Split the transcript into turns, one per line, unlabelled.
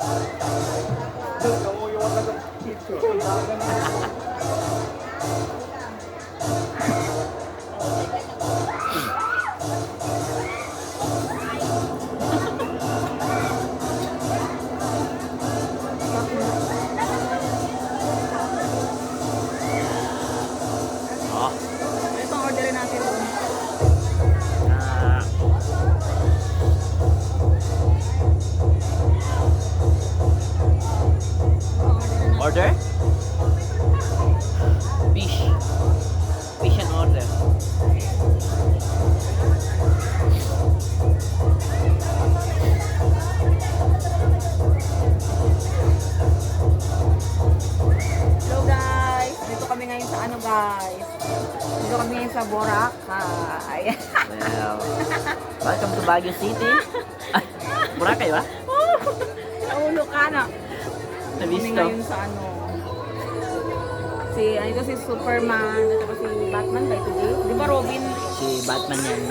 Ito ang orderin natin.
Order? Fish. Fish and order.
Hello guys! Dito kami ngayon sa ano guys? Dito kami ngayon sa Boracay.
Well, welcome to Baguio City. Ay, Boracay ba?
Naulo ka na. Kami
Nabisto.
ngayon sa ano. Ito si Superman at saka si Batman by today. Di ba Robin?
Si Batman yan.